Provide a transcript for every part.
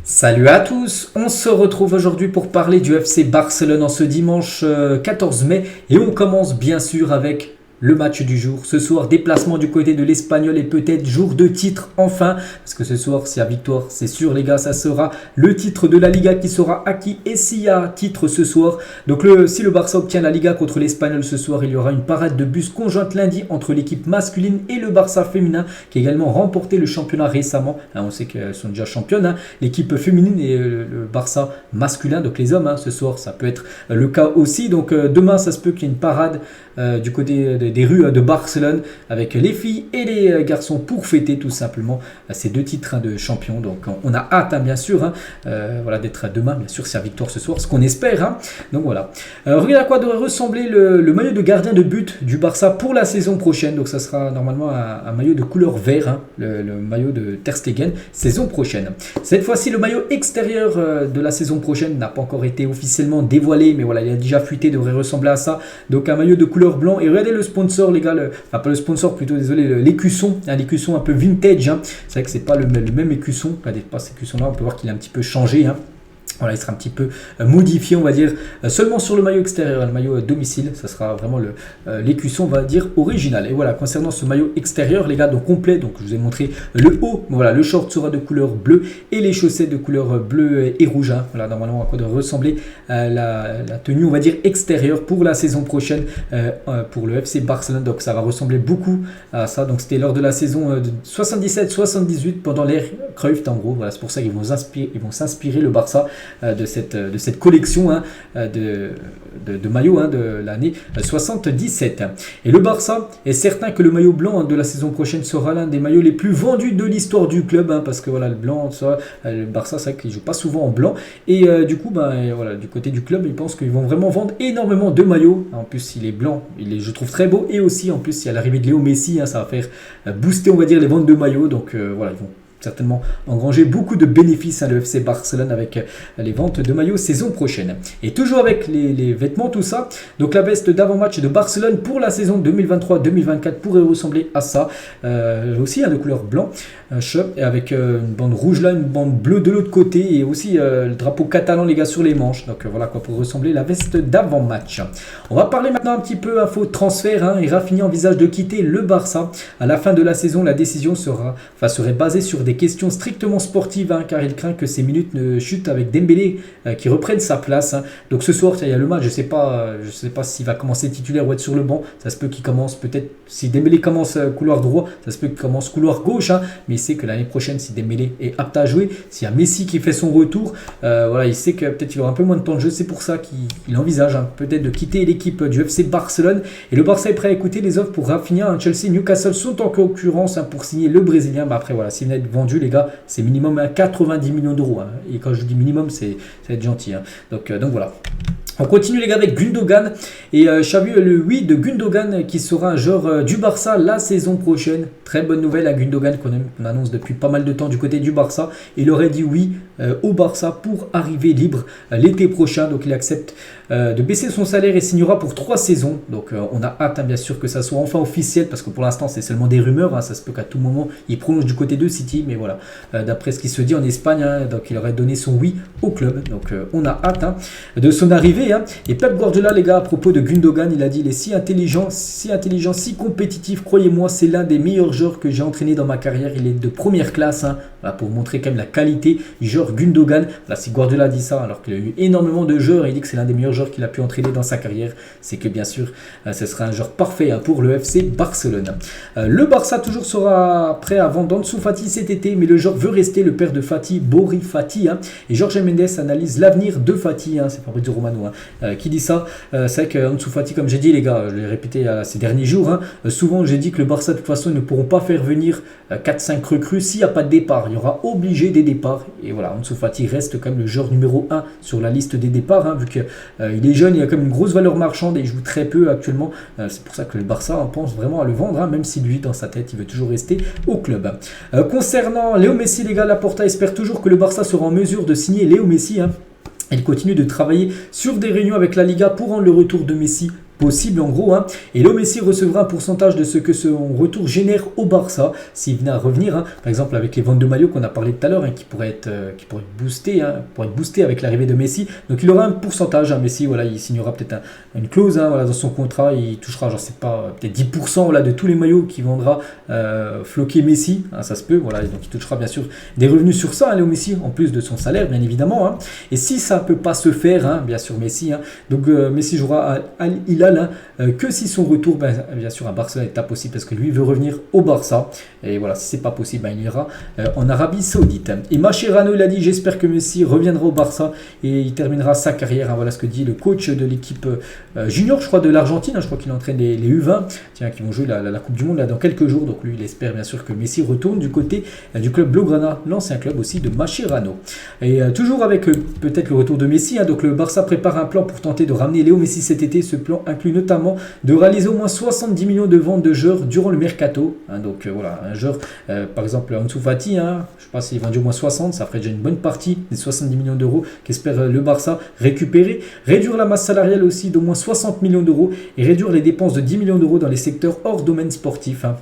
Salut à tous, on se retrouve aujourd'hui pour parler du FC Barcelone en ce dimanche 14 mai et on commence bien sûr avec le match du jour. Ce soir, déplacement du côté de l'Espagnol et peut-être jour de titre enfin. Parce que ce soir, s'il y a victoire, c'est sûr les gars, ça sera le titre de la Liga qui sera acquis. Et s'il y a titre ce soir, donc si le Barça obtient la Liga contre l'Espagnol ce soir, il y aura une parade de bus conjointe lundi entre l'équipe masculine et le Barça féminin qui a également remporté le championnat récemment. On sait qu'elles sont déjà championnes, l'équipe féminine et le Barça masculin, donc les hommes. Ce soir, ça peut être le cas aussi. Donc demain, ça se peut qu'il y ait une parade du côté des rues de Barcelone avec les filles et les garçons pour fêter tout simplement ces deux titres de champion. Donc on a hâte bien sûr d'être demain bien sûr c'est la victoire ce soir, ce qu'on espère. Donc voilà. Regardez à quoi devrait ressembler le maillot de gardien de but du Barça pour la saison prochaine. Donc ça sera normalement un maillot de couleur vert, le maillot de Ter Stegen saison prochaine. Cette fois-ci le maillot extérieur de la saison prochaine n'a pas encore été officiellement dévoilé, mais voilà, il a déjà fuité, devrait ressembler à ça. Donc un maillot de couleur blanc et regardez le sponsor les gars, enfin pas le sponsor plutôt, désolé, l'écusson, l'écusson un peu vintage. C'est vrai que c'est pas le même écusson, regardez pas cet écusson là, on peut voir qu'il a un petit peu changé. Voilà, il sera un petit peu modifié, on va dire, seulement sur le maillot extérieur, le maillot domicile, ça sera vraiment l'écusson, on va dire, original. Et voilà, concernant ce maillot extérieur, les gars, donc complet, donc je vous ai montré le haut, voilà, le short sera de couleur bleue et les chaussettes de couleur bleue et rouge. Voilà, normalement, à quoi doit ressembler la tenue, on va dire, extérieure pour la saison prochaine pour le FC Barcelone. Donc ça va ressembler beaucoup à ça. Donc c'était lors de la saison 77-78 pendant l'ère Cruyff, en gros. Voilà, c'est pour ça qu'ils vont s'inspirer le Barça de cette collection de maillots de l'année 77. Et le Barça est certain que le maillot blanc de la saison prochaine sera l'un des maillots les plus vendus de l'histoire du club, parce que voilà, le blanc, le Barça, c'est vrai qu'il ne joue pas souvent en blanc. Et du coup, voilà, du côté du club, ils pensent qu'ils vont vraiment vendre énormément de maillots. En plus, il est blanc, je trouve très beau. Et aussi, en plus, il y a l'arrivée de Léo Messi, ça va faire booster, on va dire, les ventes de maillots. Donc voilà, ils vont certainement engranger beaucoup de bénéfices le FC Barcelone avec les ventes de maillots saison prochaine. Et toujours avec les vêtements, tout ça, donc la veste d'avant-match de Barcelone pour la saison 2023-2024 pourrait ressembler à ça, aussi de couleur blanc, et avec une bande rouge là, une bande bleue de l'autre côté et aussi le drapeau catalan les gars sur les manches. Donc voilà quoi pour ressembler la veste d'avant-match. On va parler maintenant un petit peu info transfert, et Rafinha envisage de quitter le Barça à la fin de la saison. La décision serait basée sur des questions strictement sportives, car il craint que ses minutes ne chutent avec Dembélé qui reprenne sa place. Donc ce soir il y a le match, je sais pas s'il va commencer titulaire ou être sur le banc. Ça se peut qu'il commence, peut-être si Dembélé commence couloir droit, ça se peut qu'il commence couloir gauche, mais il sait que l'année prochaine, si Dembélé est apte à jouer, s'il y a Messi qui fait son retour, voilà, il sait que peut-être il aura un peu moins de temps de jeu. C'est pour ça qu'il envisage peut-être de quitter l'équipe du FC Barcelone. Et le Barça est prêt à écouter les offres pour Rafinha. Chelsea, Newcastle sont en concurrence pour signer le Brésilien. Mais après voilà, s'il venait être vendu les gars, c'est minimum 90 millions d'euros. Et quand je dis minimum, ça va être gentil. Donc voilà. On continue les gars avec Gundogan et Xavi le oui de Gundogan qui sera un joueur du Barça la saison prochaine. Très bonne nouvelle à Gundogan qu'on annonce depuis pas mal de temps du côté du Barça. Il aurait dit oui au Barça pour arriver libre l'été prochain. Donc il accepte de baisser son salaire et signera pour 3 saisons. Donc on a hâte bien sûr que ça soit enfin officiel parce que pour l'instant c'est seulement des rumeurs. Ça se peut qu'à tout moment il prolonge du côté de City. Mais voilà, d'après ce qui se dit en Espagne, donc il aurait donné son oui au club. Donc on a hâte de son arrivée. Et Pep Guardiola les gars à propos de Gundogan, il a dit il est si intelligent, si compétitif, croyez-moi c'est l'un des meilleurs joueurs que j'ai entraîné dans ma carrière, il est de première classe, voilà, pour montrer quand même la qualité du joueur Gundogan. Voilà, si Guardiola dit ça alors qu'il a eu énormément de joueurs et il dit que c'est l'un des meilleurs joueurs qu'il a pu entraîner dans sa carrière, c'est que bien sûr ce sera un joueur parfait pour le FC Barcelone. Le Barça toujours sera prêt à vendre Ansu Fati cet été, mais le joueur veut rester. Le père de Fati, Bori Fati, et Jorge Mendes analyse l'avenir de Fati, c'est Fabrizio Romano qui dit ça. C'est vrai qu'Ansu Fati, comme j'ai dit les gars, je l'ai répété ces derniers jours, souvent j'ai dit que le Barça de toute façon ne pourront pas faire venir 4-5 recrues s'il n'y a pas de départ. Il y aura obligé des départs et voilà, Ansu Fati reste quand même le joueur numéro 1 sur la liste des départs, vu qu'il est jeune, il a quand même une grosse valeur marchande et il joue très peu actuellement. C'est pour ça que le Barça pense vraiment à le vendre, même si lui dans sa tête il veut toujours rester au club. Concernant Léo Messi les gars, Laporta espère toujours que le Barça sera en mesure de signer Léo Messi. Il continue de travailler sur des réunions avec la Liga pour rendre le retour de Messi possible en gros, hein. Et Léo Messi recevra un pourcentage de ce que son retour génère au Barça s'il venait à revenir, hein. Par exemple avec les ventes de maillots qu'on a parlé tout à l'heure, hein, qui pourraient être boostées, hein, avec l'arrivée de Messi. Donc il aura un pourcentage, hein. Messi, voilà, il signera peut-être une clause, hein, voilà, dans son contrat, il touchera, je sais pas, peut-être 10%, voilà, de tous les maillots qu'il vendra floquer Messi, hein, ça se peut, voilà, et donc il touchera bien sûr des revenus sur ça, hein, Léo Messi, en plus de son salaire bien évidemment, hein. Et si ça peut pas se faire, hein, bien sûr Messi, hein, donc Messi jouera à Al Hilal, hein, que si son retour, bien sûr à Barcelone est impossible parce que lui veut revenir au Barça, et voilà, si c'est pas possible, il ira en Arabie Saoudite. Et Mascherano, il a dit: j'espère que Messi reviendra au Barça et il terminera sa carrière, hein. Voilà ce que dit le coach de l'équipe junior, je crois, de l'Argentine, hein. Je crois qu'il entraîne les U20, tiens, qui vont jouer la Coupe du Monde là, dans quelques jours. Donc lui, il espère bien sûr que Messi retourne du côté du club Blaugrana, l'ancien club aussi de Mascherano. Et toujours avec peut-être le retour de Messi, hein, donc le Barça prépare un plan pour tenter de ramener Léo Messi cet été. Ce plan inclut notamment de réaliser au moins 70 millions de ventes de joueurs durant le mercato, hein. Donc voilà, un joueur, par exemple Ansu Fati, hein, je ne sais pas s'il vendu au moins 60, ça ferait déjà une bonne partie des 70 millions d'euros qu'espère le Barça récupérer. Réduire la masse salariale aussi d'au moins 60 millions d'euros et réduire les dépenses de 10 millions d'euros dans les secteurs hors domaine sportif, hein.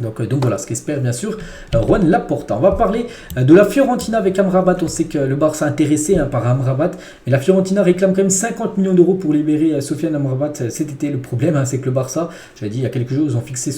Donc voilà ce qu'espère bien sûr Juan Laporta. On va parler de la Fiorentina avec Amrabat. On sait que le Barça est intéressé, hein, par Amrabat, mais la Fiorentina réclame quand même 50 millions d'euros pour libérer Sofiane Amrabat cet été. Le problème, hein, c'est que le Barça, j'avais dit il y a quelques jours, ils ont fixé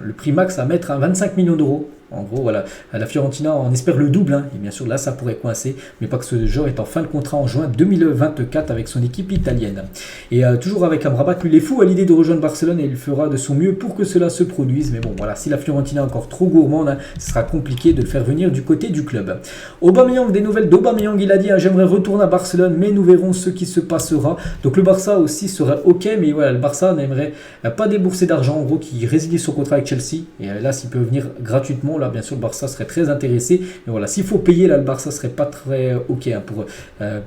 le prix max à mettre à 25 millions d'euros. En gros, voilà, la Fiorentina, on espère le double, hein, et bien sûr là ça pourrait coincer, mais pas que ce joueur est en fin de contrat en juin 2024 avec son équipe italienne. Et toujours avec Amrabat, lui il est fou à l'idée de rejoindre Barcelone et il fera de son mieux pour que cela se produise. Mais bon, voilà, si la Fiorentina est encore trop gourmande, hein, ce sera compliqué de le faire venir du côté du club. Aubameyang, des nouvelles d'Aubameyang, il a dit: j'aimerais retourner à Barcelone, mais nous verrons ce qui se passera. Donc le Barça aussi serait ok, mais voilà, le Barça n'aimerait pas débourser d'argent, en gros, qui résilie son contrat avec Chelsea. Et là, s'il peut venir gratuitement, là, bien sûr, le Barça serait très intéressé. Mais voilà, s'il faut payer, là, le Barça serait pas très ok, hein,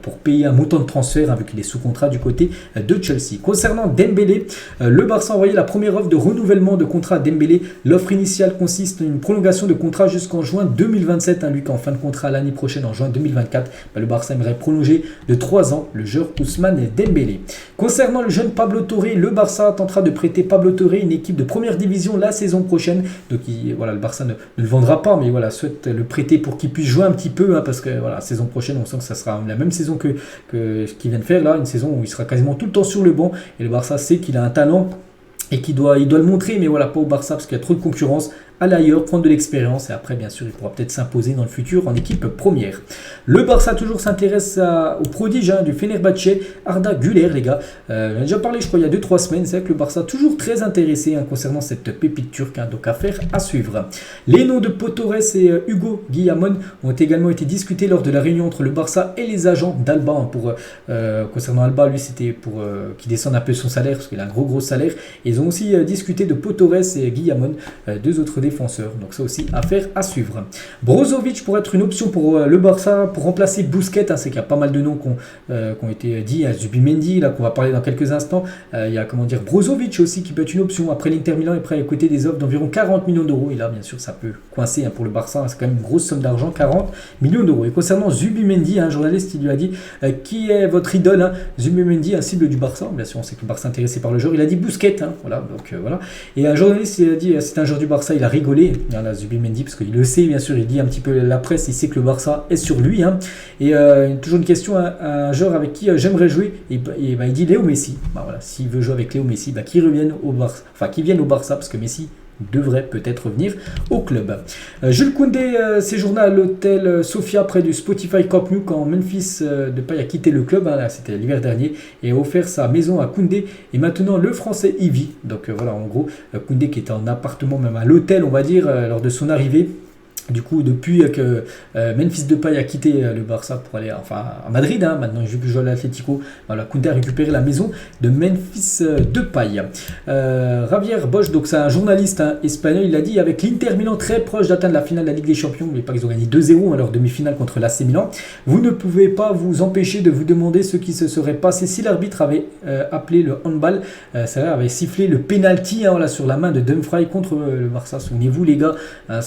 pour payer un montant de transfert, hein, vu qu'il est sous contrat du côté de Chelsea. Concernant Dembélé, le Barça a envoyé la première offre de renouvellement de contrat à Dembélé. L'offre initiale consiste en une prolongation de contrat jusqu'en juin 2027, hein, lui qui est en fin de contrat l'année prochaine, en juin 2024. Le Barça aimerait prolonger de 3 ans le joueur Ousmane Dembélé. Concernant le jeune Pablo Torre, le Barça tentera de prêter Pablo Torre, une équipe de première division, la saison prochaine. Donc voilà, le Barça ne le vendra pas, mais voilà, souhaite le prêter pour qu'il puisse jouer un petit peu, hein, parce que voilà, saison prochaine, on sent que ça sera la même saison que ce qu'il vient de faire là, une saison où il sera quasiment tout le temps sur le banc. Et le Barça sait qu'il a un talent et il doit le montrer, mais voilà, pas au Barça parce qu'il y a trop de concurrence. Aller ailleurs, prendre de l'expérience et après bien sûr il pourra peut-être s'imposer dans le futur en équipe première. Le Barça toujours s'intéresse au prodige, hein, du Fenerbahçe, Arda Güler, les gars. On a déjà parlé je crois il y a 2-3 semaines, c'est vrai que le Barça toujours très intéressé, hein, concernant cette pépite turque, hein, donc affaire à suivre. Les noms de Pau Torres et Hugo Guillamon ont également été discutés lors de la réunion entre le Barça et les agents d'Alba, hein, concernant Alba, lui c'était pour qu'il descende un peu son salaire parce qu'il a un gros salaire. Et ils ont aussi discuté de Pau Torres et Guillamon, deux autres défenseurs. Donc ça aussi, affaire à suivre. Brozovic pourrait être une option pour le Barça pour remplacer Busquets, hein, c'est qu'il y a pas mal de noms qui ont été dits. Il y a Zubimendi, là qu'on va parler dans quelques instants. Il y a Brozovic aussi qui peut être une option. Après l'Inter Milan est prêt à écouter des offres d'environ 40 millions d'euros. Et là, bien sûr, ça peut coincer, hein, pour le Barça. Hein, c'est quand même une grosse somme d'argent, 40 millions d'euros. Et concernant Zubimendi, un journaliste qui lui a dit qui est votre idole, hein. Zubimendi, un cible du Barça. Bien sûr, on sait que le Barça est intéressé par le joueur. Il a dit Busquets, hein, voilà. Donc voilà. Et un journaliste il a dit c'est un joueur du Barça. Il a rigolé, hein, là, Zubimendi, parce qu'il le sait, bien sûr, il dit un petit peu la presse, il sait que le Barça est sur lui, hein. Et toujours une question à un joueur avec qui j'aimerais jouer, et il dit Léo Messi. Bah, voilà, s'il veut jouer avec Léo Messi, qu'il revienne au Barça, enfin qu'il vienne au Barça, parce que Messi devrait peut-être revenir au club. Jules Koundé séjourna à l'hôtel Sofia près du Spotify Camp Nou quand Memphis Depay a quitté le club, hein, c'était l'hiver dernier, et a offert sa maison à Koundé et maintenant le français Ivy. Donc voilà, en gros, Koundé qui était en appartement, même à l'hôtel on va dire, lors de son arrivée. Du coup, depuis que Memphis Depay a quitté le Barça pour aller à Madrid, hein, maintenant il joue à l'Atlético, voilà, Koundé a récupéré la maison de Memphis Depay. Javier Bosch, donc c'est un journaliste, hein, espagnol, il a dit avec l'Inter Milan très proche d'atteindre la finale de la Ligue des Champions, n'oubliez pas qu'ils ont gagné 2-0 à leur demi-finale contre l'AC Milan, vous ne pouvez pas vous empêcher de vous demander ce qui se serait passé si l'arbitre avait appelé le handball, c'est-à-dire avait sifflé le penalty, hein, voilà, sur la main de Dumfries contre le Barça. Souvenez-vous les gars, hein,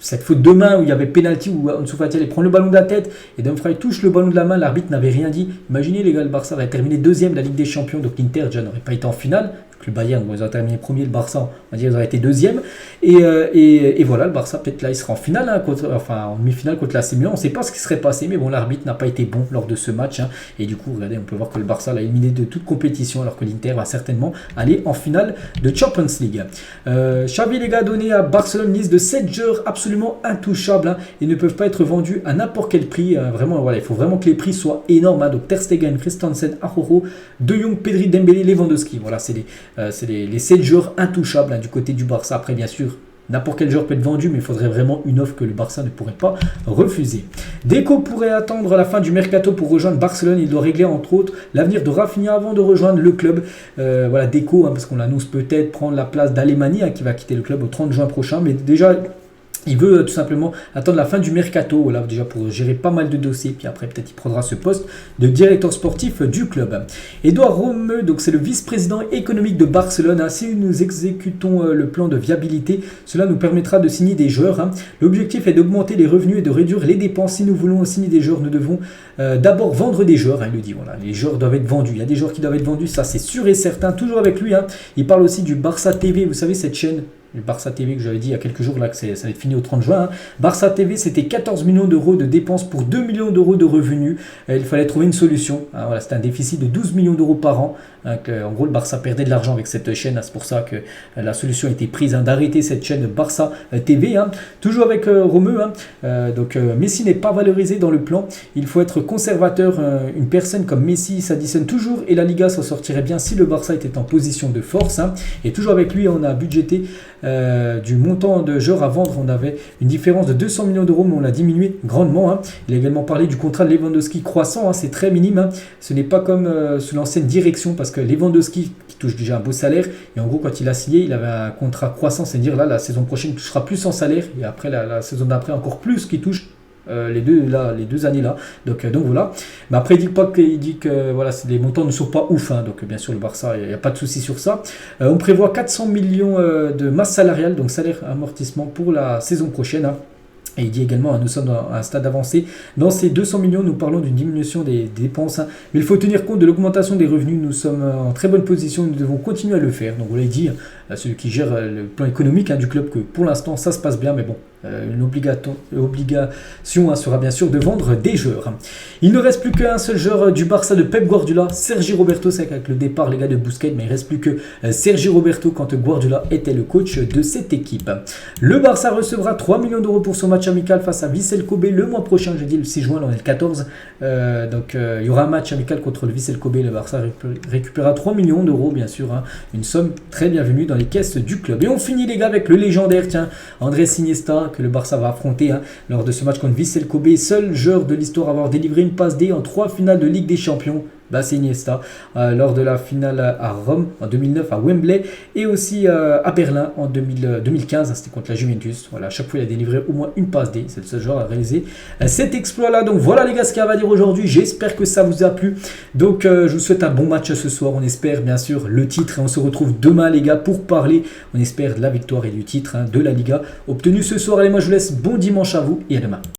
cette faute de main où il y avait pénalty où Ansu Fati allait prendre le ballon de la tête et Dumfries touche le ballon de la main, l'arbitre n'avait rien dit. Imaginez les gars, le Barça aurait terminé deuxième de la Ligue des Champions, donc l'Inter déjà n'aurait pas été en finale. Le Bayern, ils ont terminé premier, le Barça, on va dire, ils auraient été deuxième. Et voilà, le Barça, peut-être là, il sera en finale, hein, en demi-finale contre l'AC Milan. On ne sait pas ce qui serait passé, mais bon, l'arbitre n'a pas été bon lors de ce match. Hein, et du coup, regardez, on peut voir que le Barça l'a éliminé de toute compétition, alors que l'Inter va certainement aller en finale de Champions League. Xavi, les gars, a donné à Barcelone une liste de 7 joueurs absolument intouchables. Hein, et ne peuvent pas être vendus à n'importe quel prix. Vraiment, voilà, il faut vraiment que les prix soient énormes. Hein, donc Ter Stegen, Christensen, Araujo, De Jong, Pedri, Dembélé, Lewandowski. Voilà, c'est les 7 joueurs intouchables, hein, du côté du Barça. Après, bien sûr, n'importe quel joueur peut être vendu, mais il faudrait vraiment une offre que le Barça ne pourrait pas refuser. Deco pourrait attendre la fin du mercato pour rejoindre Barcelone. Il doit régler entre autres l'avenir de Rafinha avant de rejoindre le club. Voilà, Deco, hein, parce qu'on l'annonce peut-être prendre la place d'Alemany, hein, qui va quitter le club au 30 juin prochain. Mais déjà, il veut tout simplement attendre la fin du mercato, voilà, déjà pour gérer pas mal de dossiers, puis après peut-être il prendra ce poste de directeur sportif du club. Edouard Romeu, donc c'est le vice-président économique de Barcelone. Hein. Si nous exécutons le plan de viabilité, cela nous permettra de signer des joueurs. Hein. L'objectif est d'augmenter les revenus et de réduire les dépenses. Si nous voulons signer des joueurs, nous devons d'abord vendre des joueurs. Hein, il le dit, voilà, les joueurs doivent être vendus. Il y a des joueurs qui doivent être vendus, ça c'est sûr et certain. Toujours avec lui, hein. Il parle aussi du Barça TV, vous savez cette chaîne. Le Barça TV que j'avais dit il y a quelques jours là que ça va être fini au 30 juin. Hein. Barça TV, c'était 14 millions d'euros de dépenses pour 2 millions d'euros de revenus. Il fallait trouver une solution. Hein, voilà, c'était un déficit de 12 millions d'euros par an. Hein, en gros, le Barça perdait de l'argent avec cette chaîne. Hein, c'est pour ça que la solution a été prise, hein, d'arrêter cette chaîne Barça TV. Hein. Toujours avec Romeu. Hein. Donc Messi n'est pas valorisé dans le plan. Il faut être conservateur. Une personne comme Messi s'additionne toujours et la Liga s'en sortirait bien si le Barça était en position de force. Hein. Et toujours avec lui, on a budgété du montant de joueurs à vendre. On avait une différence de 200 millions d'euros, mais on l'a diminué grandement. Hein. Il a également parlé du contrat de Lewandowski croissant. Hein. C'est très minime. Hein. Ce n'est pas comme sous l'ancienne direction, parce que Lewandowski qui touche déjà un beau salaire, et en gros quand il a signé, il avait un contrat croissant, c'est-à-dire là la saison prochaine il touchera plus en salaire, et après la saison d'après encore plus qu'il touche. Les deux années là, donc voilà. Mais après il dit que voilà, les montants ne sont pas ouf, hein. Donc bien sûr le Barça, il n'y a pas de souci sur ça. On prévoit 400 millions de masse salariale, donc salaire amortissement pour la saison prochaine, hein. Et il dit également, nous sommes à un stade avancé. Dans ces 200 millions, nous parlons d'une diminution des dépenses. Hein. Mais il faut tenir compte de l'augmentation des revenus. Nous sommes en très bonne position. Nous devons continuer à le faire. Donc, on l'a dit, celui qui gère le plan économique, hein, du club, que pour l'instant, ça se passe bien. Mais bon, une obligation, hein, sera bien sûr de vendre des joueurs. Hein. Il ne reste plus qu'un seul joueur du Barça de Pep Guardiola, Sergi Roberto. C'est avec le départ, les gars, de Busquets. Mais il ne reste plus que Sergi Roberto quand Guardiola était le coach de cette équipe. Le Barça recevra 3 millions d'euros pour son match amical face à Vissel Kobe le mois prochain, j'ai dit le 6 juin, là on est le 14. Donc il y aura un match amical contre le Vissel Kobe. Le Barça récupérera 3 millions d'euros, bien sûr, hein, une somme très bienvenue dans les caisses du club. Et on finit, les gars, avec le légendaire, tiens, Andrés Iniesta, que le Barça va affronter, hein, lors de ce match contre Vissel Kobe, seul joueur de l'histoire à avoir délivré une passe D en 3 finales de Ligue des Champions. Bah, c'est Iniesta, lors de la finale à Rome en 2009, à Wembley, et aussi à Berlin en 2015, c'était contre la Juventus. Voilà, à chaque fois il a délivré au moins une passe D, c'est le seul joueur à réaliser cet exploit là. Donc voilà les gars, ce qu'il y a à dire aujourd'hui, j'espère que ça vous a plu. Donc je vous souhaite un bon match ce soir, on espère bien sûr le titre, et on se retrouve demain les gars pour parler, on espère, de la victoire et du titre, hein, de la Liga obtenue ce soir. Allez, moi je vous laisse, bon dimanche à vous et à demain.